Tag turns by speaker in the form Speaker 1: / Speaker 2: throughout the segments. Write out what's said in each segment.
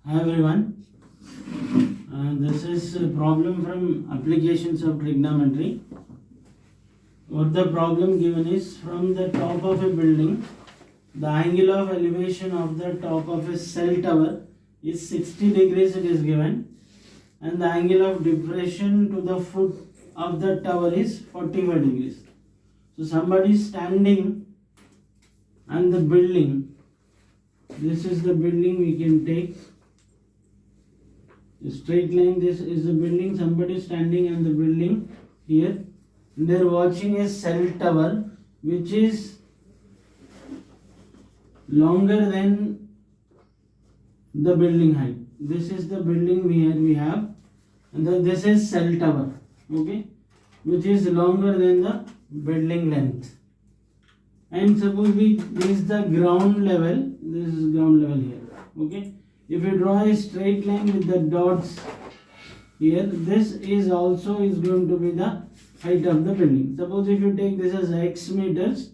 Speaker 1: Hi everyone, this is a problem from applications of trigonometry. What the problem given is, from the top of a building, the angle of elevation of the top of a cell tower is 60 degrees, it is given, and the angle of depression to the foot of the tower is 45 degrees. So somebody is standing and the building, this is the building, we can take a straight line. This is the building, somebody standing on the building here, and they are watching a cell tower which is longer than the building height. This is the building we have, and this is cell tower, okay, which is longer than the building length. And suppose this is the ground level, this is ground level here, okay. If you draw a straight line with the dots here, this is also going to be the height of the building. Suppose if you take this as x meters,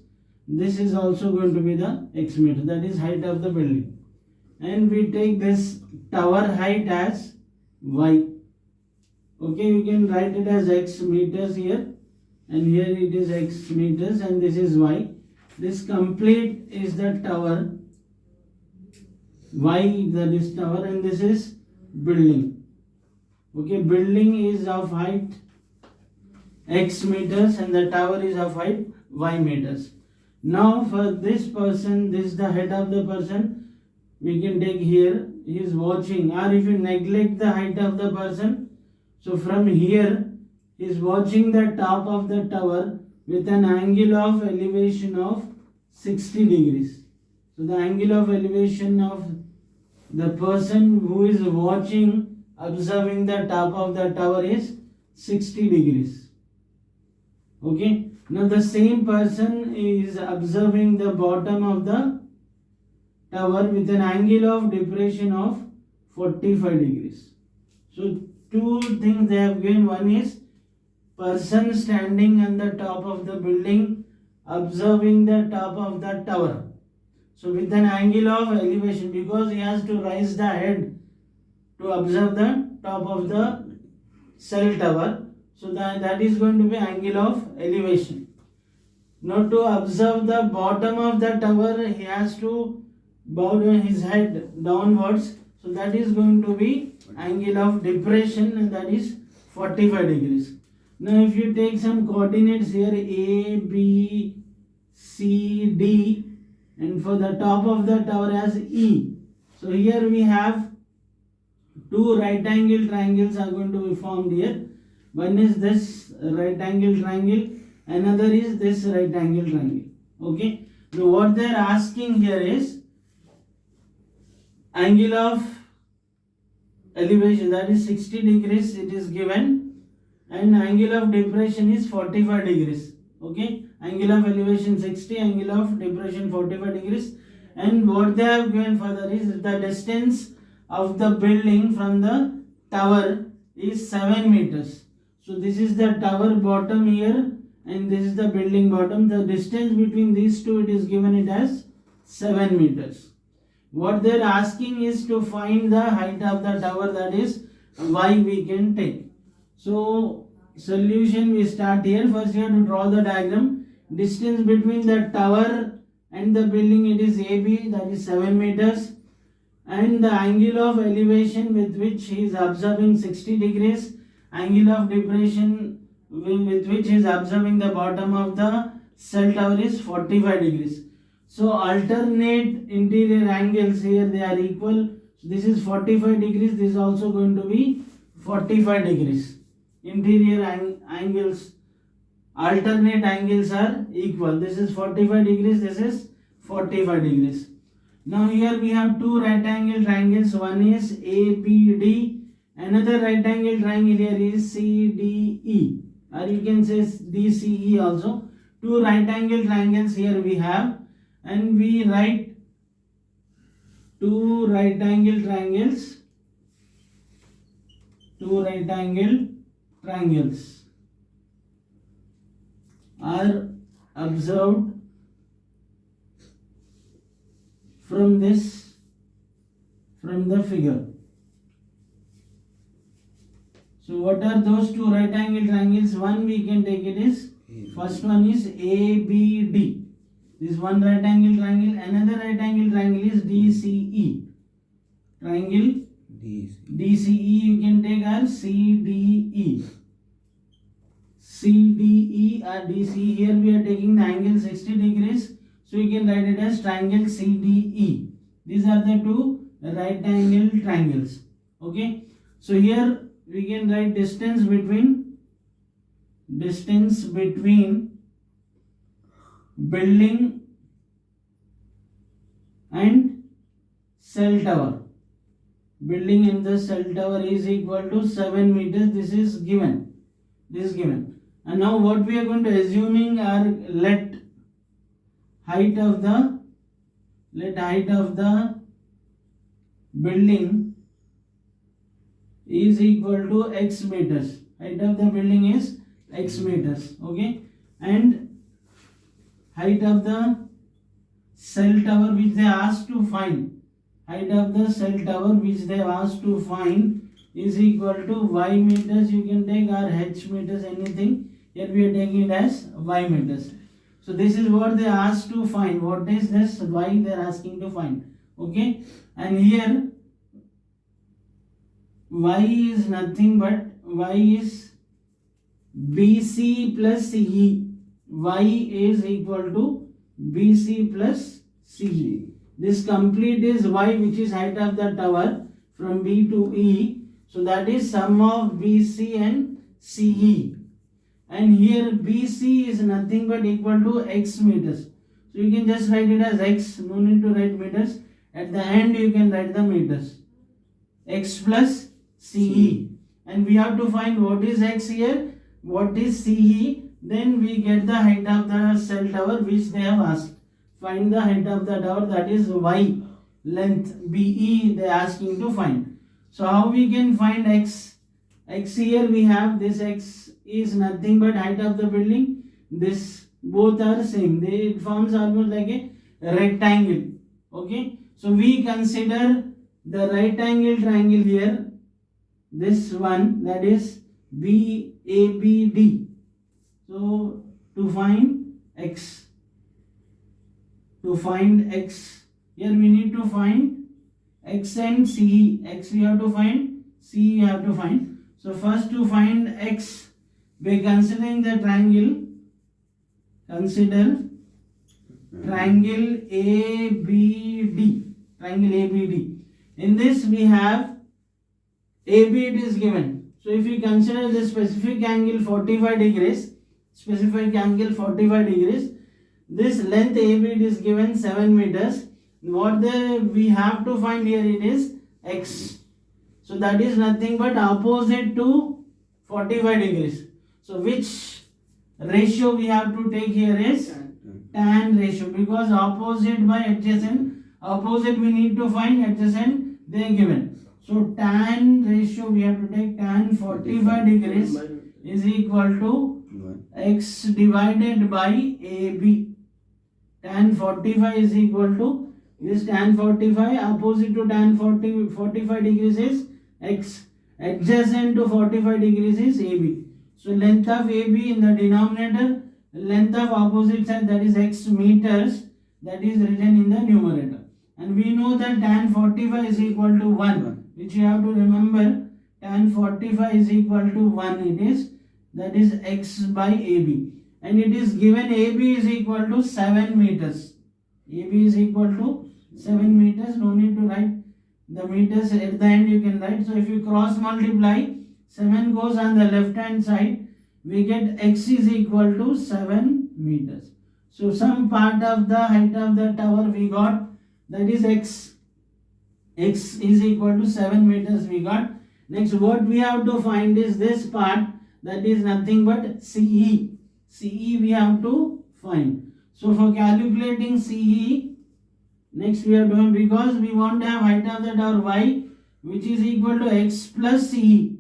Speaker 1: this is also going to be the x meter, that is height of the building. And we take this tower height as y, okay. You can write it as x meters here, and here it is x meters, and this is y. This complete is the tower y, that is tower, and this is building, okay. Building is of height x meters and the tower is of height y meters. Now for this person, this is the head of the person, we can take here, he is watching, or if you neglect the height of the person, so from here he is watching the top of the tower with an angle of elevation of 60 degrees. So the angle of elevation of the person who is watching, observing the top of the tower is 60 degrees, okay. Now the same person is observing the bottom of the tower with an angle of depression of 45 degrees. So two things they have given. One is person standing on the top of the building observing the top of the tower, so with an angle of elevation, because he has to raise the head to observe the top of the cell tower, so that is going to be angle of elevation. Now to observe the bottom of the tower, he has to bow down his head downwards, so that is going to be angle of depression, and that is 45 degrees. Now if you take some coordinates here, A, B, C, D, and for the top of the tower as E. So here we have two right angle triangles are going to be formed here. One is this right angle triangle, another is this right angle triangle, okay. Now what they are asking here is angle of elevation, that is 60 degrees it is given, and angle of depression is 45 degrees, okay. Angle of elevation 60, angle of depression 45 degrees, and what they have given further is the distance of the building from the tower is 7 meters. So this is the tower bottom here, and this is the building bottom. The distance between these two, it is given it as 7 meters. What they are asking is to find the height of the tower, that is y we can take. So solution, we start here. First you have to draw the diagram. Distance between the tower and the building, it is AB, that is 7 meters, and the angle of elevation with which he is observing 60 degrees, angle of depression with which he is observing the bottom of the cell tower is 45 degrees. So alternate interior angles here, they are equal. So this is 45 degrees, this is also going to be 45 degrees. Interior angles, alternate angles are equal. This is 45 degrees, this is 45 degrees. Now here we have two right angle triangles. One is ABD, another right angle triangle here is CDE, or you can say DCE also. Two right angle triangles here we have, and we write two right angle triangles, are observed from the figure. So what are those two right angle triangles? One we can take it is, first one is ABD. This one right angle triangle. Another right angle triangle is DCE. Triangle DCE you can take as CDE. CDE or DCE. Here we are taking the angle 60 degrees. So you can write it as triangle CDE. These are the two right angle triangles. Okay. So here we can write distance between building and cell tower. Building and the cell tower is equal to 7 meters. This is given. And now what we are going to assuming are let height of the building is equal to x meters. Height of the building is x meters. Okay. And height of the cell tower which they asked to find. Height of the cell tower which they asked to find is equal to y meters. You can take or h meters, anything. Here we are taking it as y meters. So this is what they asked to find. What is this y they are asking to find? Okay. And here y is nothing but y is BC plus CE. Y is equal to BC plus CE. This complete is y, which is height of the tower from B to E. So that is sum of BC and CE. And here BC is nothing but equal to x meters. So you can just write it as x. No need to write meters. At the end you can write the meters. X plus CE. And we have to find what is x here, what is CE. Then we get the height of the cell tower which they have asked. Find the height of the tower, that is y. Length BE they are asking to find. So how we can find x? X here we have, this x is nothing but height of the building. This both are same. It forms almost like a rectangle. Okay. So we consider the right angle triangle here. This one, that is BABD. So to find x, here we need to find x and CE. X we have to find, CE you have to find. So first to find x, by considering the triangle, consider triangle ABD. In this we have AB, it is given. So if we consider the specific angle 45 degrees, this length AB is given 7 meters. What we have to find here, it is x. So that is nothing but opposite to 45 degrees. So which ratio we have to take here is tan ratio, because opposite by adjacent. Opposite we need to find, adjacent they are given. So tan ratio we have to take, tan 45 degrees is equal to x divided by AB. Tan 45 is equal to this, tan 45 opposite to tan 45 degrees is x, adjacent to 45 degrees is AB. So length of AB in the denominator, length of opposite side, that is x meters, that is written in the numerator. And we know that tan 45 is equal to 1, which you have to remember. Tan 45 is equal to 1, it is, that is x by AB. And it is given AB is equal to 7 meters. AB is equal to 7 meters. No need to write the meters, at the end you can write. So if you cross multiply, 7 goes on the left hand side, we get x is equal to 7 meters. So some part of the height of the tower we got, that is x. X is equal to 7 meters we got. Next what we have to find is this part, that is nothing but CE. CE we have to find. So for calculating CE, next we have to find, because we want to have height of the tower y, which is equal to x plus CE.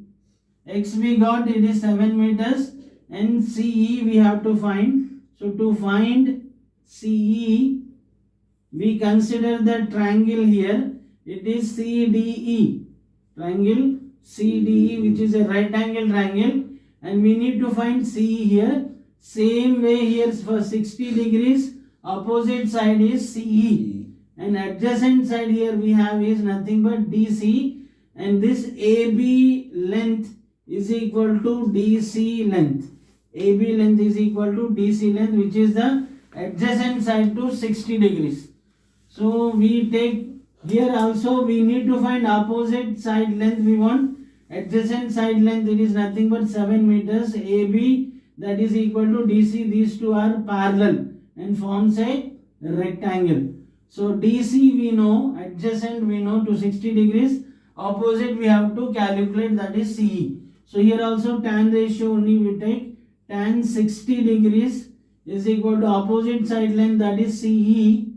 Speaker 1: X we got, it is 7 meters, and CE we have to find. So to find CE, we consider the triangle here, it is CDE. Triangle CDE, which is a right angle triangle, and we need to find CE here. Same way here for 60 degrees, opposite side is CE, and adjacent side here we have is nothing but DC, and this AB length is equal to DC length. AB length is equal to DC length, which is the adjacent side to 60 degrees. So we take here also we need to find opposite side length. We want adjacent side length, it is nothing but 7 meters. AB, that is equal to DC. These two are parallel and forms a rectangle. So DC we know, adjacent we know to 60 degrees, opposite we have to calculate, that is CE. So here also tan ratio only we take, tan 60 degrees is equal to opposite side length, that is CE,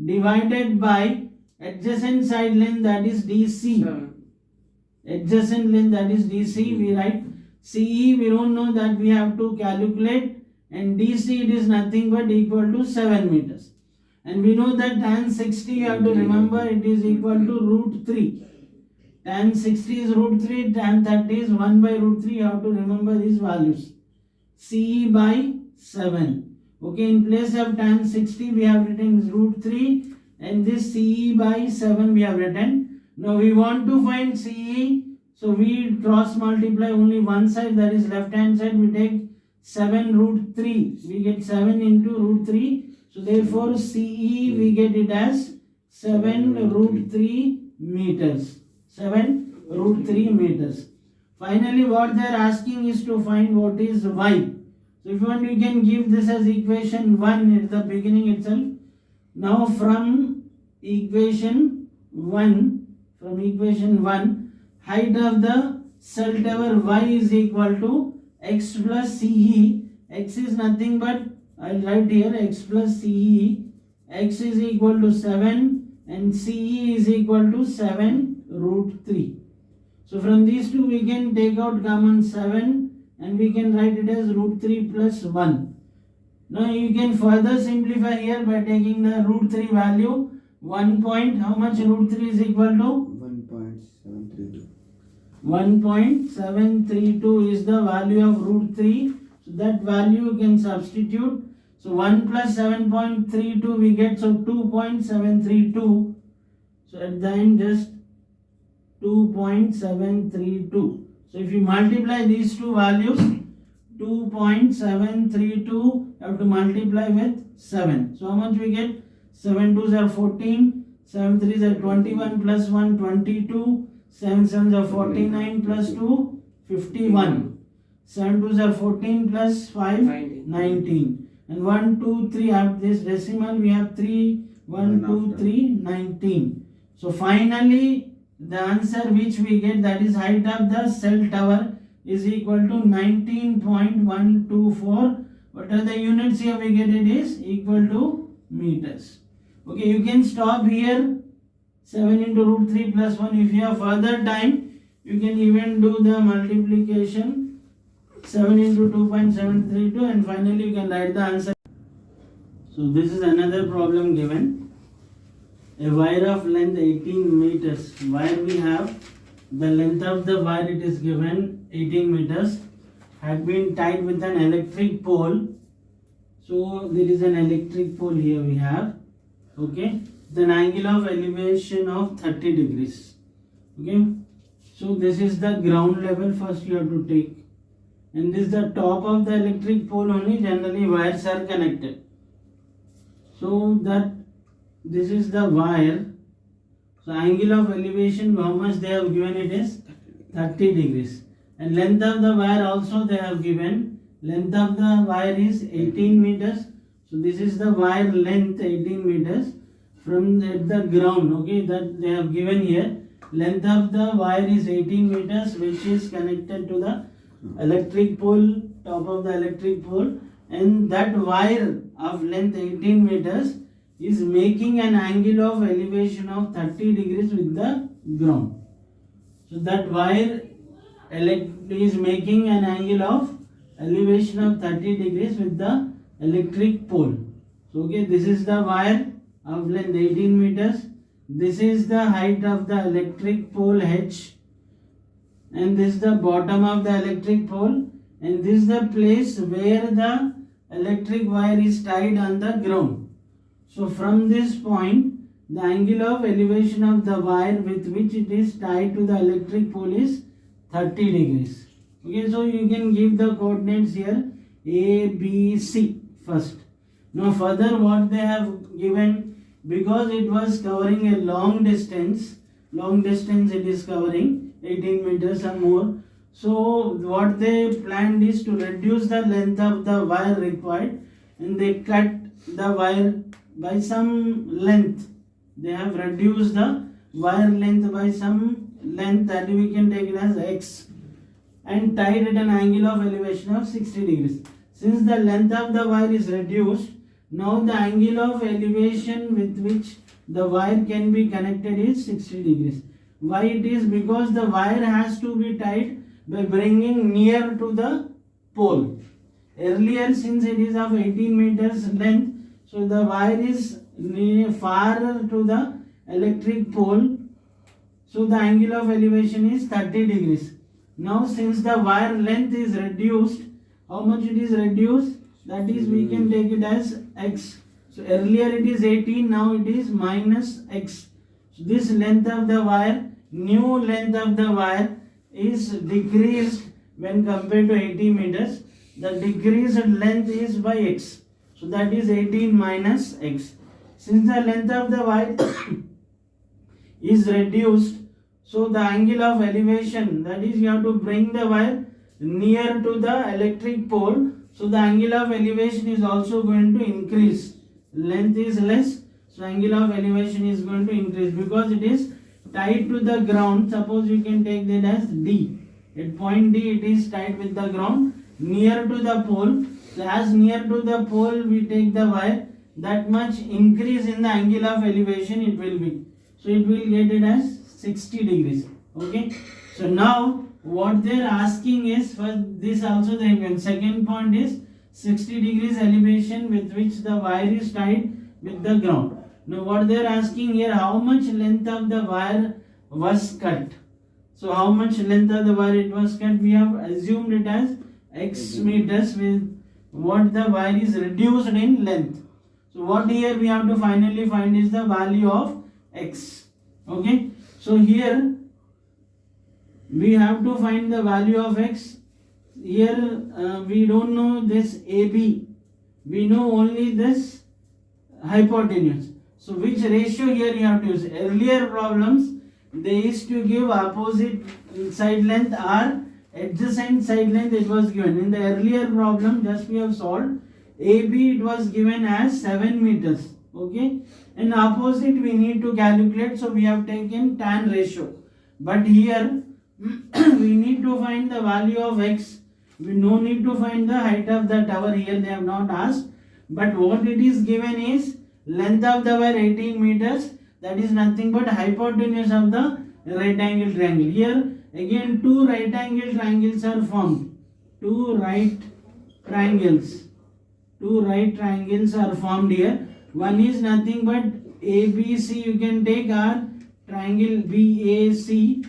Speaker 1: divided by adjacent side length, that is DC. Adjacent length, that is DC, we write. CE we don't know, that we have to calculate, and DC it is nothing but equal to 7 meters. And we know that tan 60 you have to remember, it is equal to root 3. Tan 60 is root 3, tan 30 is 1 by root 3, you have to remember these values. CE by 7. Okay, in place of tan 60 we have written root 3, and this CE by 7 we have written. Now we want to find CE, so we cross multiply only one side, that is left hand side, we take 7 root 3, we get 7 into root 3, so therefore CE we get it as 7 root 3 meters. 7 root 3 meters. Finally what they are asking is to find what is Y. So if you want, you can give this as equation 1 at the beginning itself. Now from equation 1, height of the cell tower Y is equal to x plus CE. X is nothing but, I will write here x plus CE. X is equal to 7 and CE is equal to 7 root 3. So from these two we can take out common 7 and we can write it as root 3 plus 1. Now you can further simplify here by taking the root 3 value. 1 point, how much root 3 is equal to?
Speaker 2: 1.732.
Speaker 1: 1.732 is the value of root 3. So that value you can substitute. So 1 plus 7.32 we get, so 2.732. So at the end just 2.732. So if you multiply these two values, 2.732 you have to multiply with 7. So how much we get? 7 2s are 14, 7 3s are 21 plus 1 22, 7 7s are 49 plus 2 51, 7 2s are 14 plus 5 19, and 1 2 3 have this decimal, we have 3 1 2 3 19. So finally the answer which we get, that is height of the cell tower is equal to 19.124. What are the units here? We get it is equal to meters. Okay, you can stop here. 7 into root 3 plus 1. If you have further time, you can even do the multiplication. 7 into 2.732, and finally you can write the answer. So this is another problem given. A wire of length 18 meters. Wire we have, the length of the wire it is given 18 meters, had been tied with an electric pole. So there is an electric pole here we have. Okay, then angle of elevation of 30 degrees. Okay, so this is the ground level first you have to take, and this is the top of the electric pole only. Generally wires are connected, so that this is the wire. So angle of elevation, how much they have given it is 30 degrees, and length of the wire also they have given. Length of the wire is 18 meters. So this is the wire length 18 meters from the ground. Okay, that they have given here. Length of the wire is 18 meters, which is connected to the electric pole, top of the electric pole, and that wire of length 18 meters is making an angle of elevation of 30 degrees with the ground. So that wire is making an angle of elevation of 30 degrees with the electric pole. So okay, this is the wire of length 18 meters. This is the height of the electric pole H. and this is the bottom of the electric pole, and this is the place where the electric wire is tied on the ground. So from this point, the angle of elevation of the wire with which it is tied to the electric pole is 30 degrees. Okay, so you can give the coordinates here A, B, C first. Now further what they have given, because it was covering a long distance it is covering 18 meters or more. So what they planned is to reduce the length of the wire required, and they cut the wire by some length. They have reduced the wire length by some length, that we can take it as x, and tied at an angle of elevation of 60 degrees. Since the length of the wire is reduced, now the angle of elevation with which the wire can be connected is 60 degrees. Why it is? Because the wire has to be tied by bringing near to the pole. Earlier, since it is of 18 meters length, so the wire is farther to the electric pole, so the angle of elevation is 30 degrees. Now since the wire length is reduced, how much it is reduced? That is, we can take it as x. So earlier it is 18, now it is minus x. So this length of the wire, new length of the wire is decreased when compared to 80 meters. The decreased length is by x. So that is 18 minus x. Since the length of the wire is reduced, so the angle of elevation, that is, you have to bring the wire near to the electric pole, so the angle of elevation is also going to increase. Length is less, so angle of elevation is going to increase because it is tied to the ground. Suppose you can take that as D. At point D it is tied with the ground near to the pole. So as near to the pole we take the wire, that much increase in the angle of elevation it will be. So it will get it as 60 degrees. Okay. So now what they are asking is, for this also they can. Second point is 60 degrees elevation with which the wire is tied with the ground. Now what they are asking here, how much length of the wire was cut. So how much length of the wire it was cut, we have assumed it as x meters with what the wire is reduced in length. So what here we have to finally find is the value of x. Okay. So here we have to find the value of x. Here we don't know this AB. We know only this hypotenuse. So which ratio here you have to use? Earlier problems they used to give opposite side length or adjacent side length it was given. In the earlier problem just we have solved, AB it was given as 7 meters. Okay. And opposite we need to calculate, so we have taken tan ratio. But here we need to find the value of x. We no need to find the height of the tower here, they have not asked. But what it is given is length of the wire 18 meters, that is nothing but hypotenuse of the right angle triangle. Here again two right angle triangles are formed. Two right triangles are formed here. One is nothing but ABC, you can take our triangle BAC,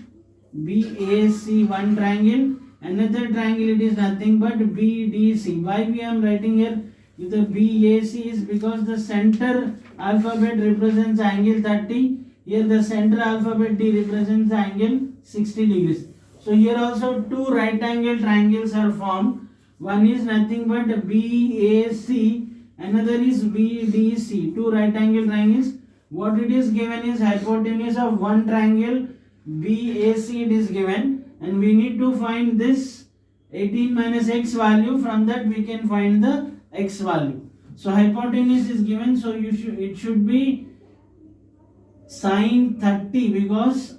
Speaker 1: one triangle. Another triangle it is nothing but BDC. Why we am writing here with the BAC is because the center alphabet represents angle 30. Here the center alphabet D represents the angle 60 degrees. So here also two right angle triangles are formed. One is nothing but BAC, another is BDC. Two right angle triangles. What it is given is hypotenuse of one triangle BAC it is given, and we need to find this 18 minus x value. From that we can find the x value. So hypotenuse is given, so it should be sine 30 because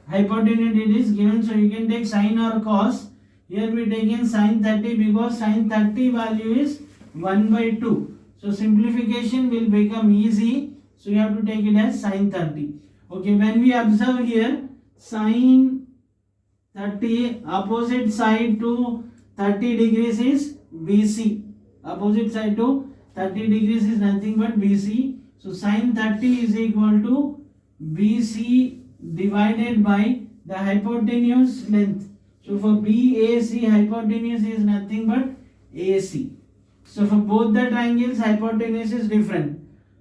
Speaker 1: hypotenuse it is given, so you can take sine or cos. Here we take in sine 30 because sine 30 value is 1 by 2. So simplification will become easy. So you have to take it as sine 30. Okay, when we observe here sine 30, opposite side to 30 degrees is BC. Opposite side to 30 degrees is nothing but BC. So sine 30 is equal to BC divided by the hypotenuse length. So for BAC, hypotenuse is nothing but AC. So for both the triangles, hypotenuse is different.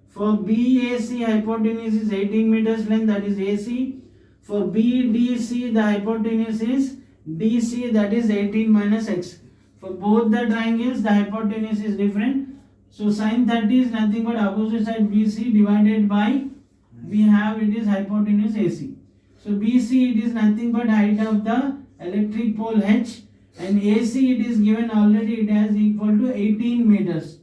Speaker 1: For BAC, hypotenuse is 18 meters length, that is AC. For BDC, the hypotenuse is DC, that is 18 minus x. For both the triangles, the hypotenuse is different. So sin 30 is nothing but opposite side BC divided by, we have it is hypotenuse AC. So BC, it is nothing but height of the electric pole H, and AC it is given already, it has equal to 18 meters.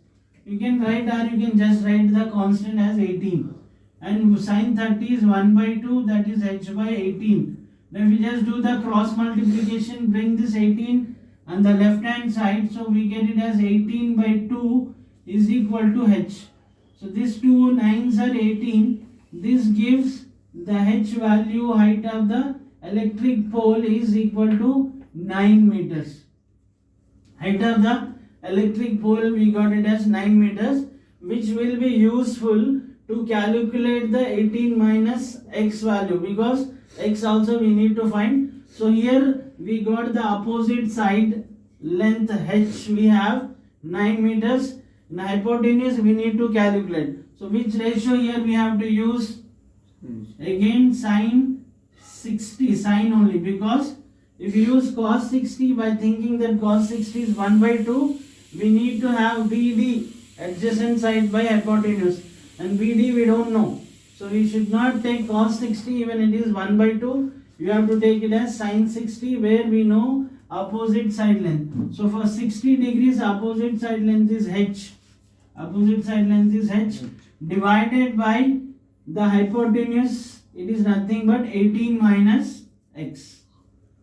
Speaker 1: You can write, or you can just write the constant as 18. And sin 30 is 1 by 2, that is H by 18. Now if we just do the cross multiplication, bring this 18 on the left hand side, so we get it as 18 by 2 is equal to H. So these two 9s are 18. This gives the H value, height of the electric pole is equal to 9 meters. Height of the electric pole, we got it as 9 meters, which will be useful to calculate the 18 minus x value, because x also we need to find. So here we got the opposite side length H, we have 9 meters. In hypotenuse we need to calculate. So which ratio here we have to use? Again sin 60, sin only, because if you use cos 60 by thinking that cos 60 is 1 by 2, we need to have BD, adjacent side by hypotenuse, and BD we don't know. So we should not take cos 60 even it is 1 by 2. You have to take it as sin 60 where we know opposite side length. So for 60 degrees opposite side length is H. Opposite side length is H divided by the hypotenuse, it is nothing but 18 minus x.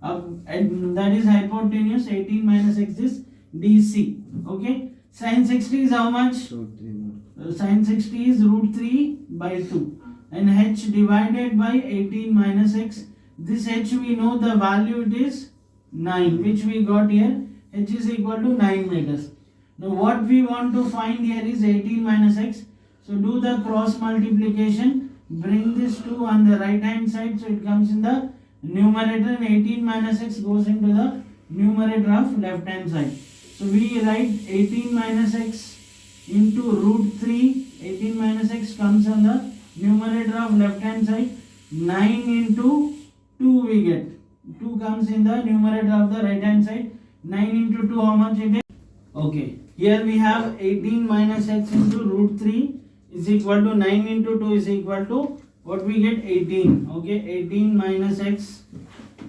Speaker 1: And that is hypotenuse, 18 minus x is DC. Okay. Sin 60 is how much? Sin 60 is root 3 by 2. And H divided by 18 minus x. This H we know the value, it is 9, which we got here. H is equal to 9 meters. Now what we want to find here is 18 minus x. So do the cross multiplication. Bring this 2 on the right hand side. So it comes in the numerator, and 18 minus x goes into the numerator of left hand side. So we write 18 minus x into root 3. 18 minus x comes on the numerator of left hand side. 9 into 2 we get. 2 comes in the numerator of the right hand side. 9 into 2 how much it is? Okay. Here we have 18 minus x into root 3 is equal to 9 into 2 is equal to what we get? 18. Okay. 18 minus x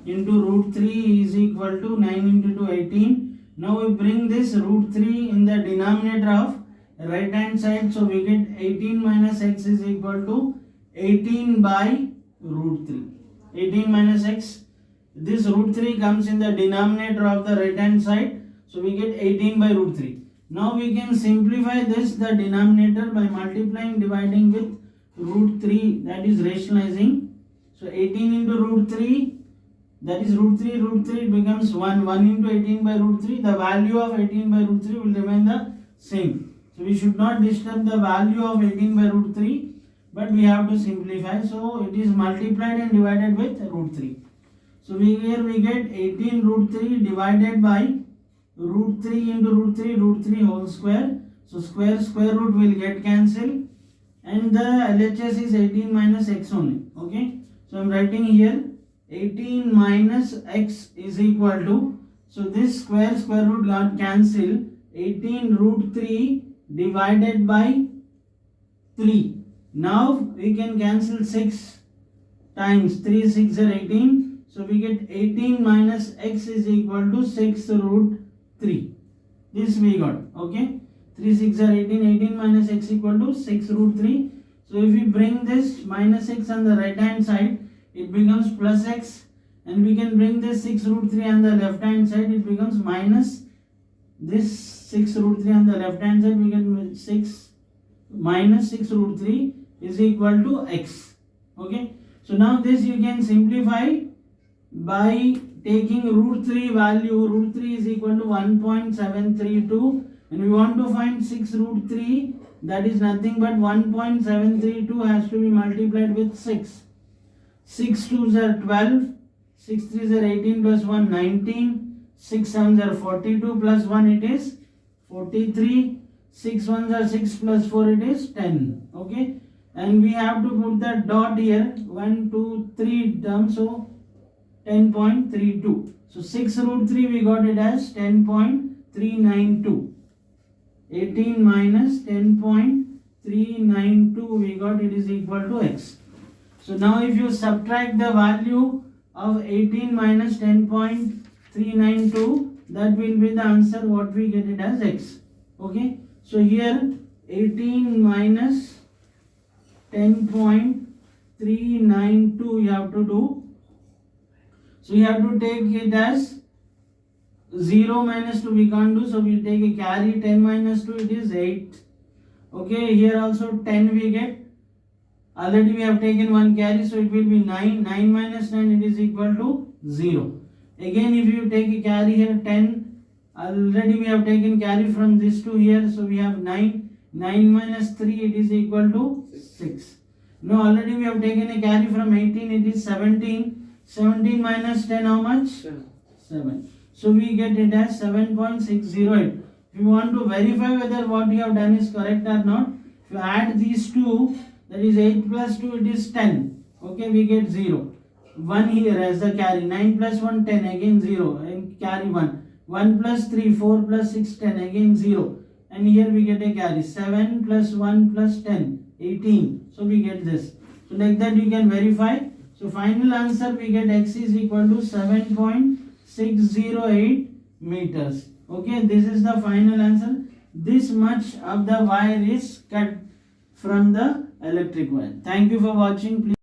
Speaker 1: into root 3 is equal to 9 into 2, 18. Now we bring this root 3 in the denominator of right hand side. So we get 18 minus x is equal to 18 by root 3. 18 minus x. This root 3 comes in the denominator of the right hand side. So we get 18 by root 3. Now we can simplify this, the denominator, by multiplying, dividing with root 3, that is rationalizing. So 18 into root 3, that is root 3, it becomes 1. 1 into 18 by root 3, the value of 18 by root 3 will remain the same. So we should not disturb the value of 18 by root 3, but we have to simplify. So it is multiplied and divided with root 3. So here we get 18 root 3 divided by root 3 into root 3 whole square. So square root will get cancelled, and the LHS is 18 minus x only. Okay. So I am writing here 18 minus x is equal to, so this square root got cancelled, 18 root 3 divided by 3. Now we can cancel 6 times 3, 6 are 18. So we get 18 minus x is equal to 6 root 3. This we got. Okay. 3, 6 are 18. 18 minus x equal to 6 root 3. So if we bring this minus x on the right hand side, it becomes plus x. And we can bring this 6 root 3 on the left hand side, it becomes minus this 6 root 3 on the left hand side, we get 6 minus 6 root 3 is equal to x. Okay. So now this you can simplify by taking root 3 value. Root 3 is equal to 1.732, and we want to find 6 root 3, that is nothing but 1.732 has to be multiplied with 6. 6 2s are 12, 6 3s are 18 plus 1 19, 6 7s are 42 plus 1 it is 43, 6 1s are 6 plus 4 it is 10. Okay, and we have to put the dot here 1 2 3 terms, so 10.32. So 6 root 3 we got it as 10.392. 18 minus 10.392 we got it is equal to x. So now if you subtract the value of 18 minus 10.392, that will be the answer what we get it as x. Okay, so here 18 minus 10.392 you have to do. So you have to take it as 0 minus 2 we can't do, so we take a carry. 10 minus 2 it is 8. Okay, here also 10 we get. Already we have taken one carry, so it will be 9. 9 minus 9 it is equal to 0. Again if you take a carry here 10, already we have taken carry from this to here, so we have 9. 9 minus 3 it is equal to 6. Now already we have taken a carry from 18, it is 17. 17 minus 10 how much? 7. So we get it as 7.608. If you want to verify whether what you have done is correct or not, if you add these two, that is 8 plus 2 it is 10. Okay, we get 0. 1 here as the carry. 9 plus 1 10, again 0 and carry 1. 1 plus 3 4 plus 6 10, again 0. And here we get a carry. 7 plus 1 plus 10 18. So we get this. So like that you can verify. So final answer we get x is equal to 7.608 meters. Okay, this is the final answer. This much of the wire is cut from the electric wire. Thank you for watching. Please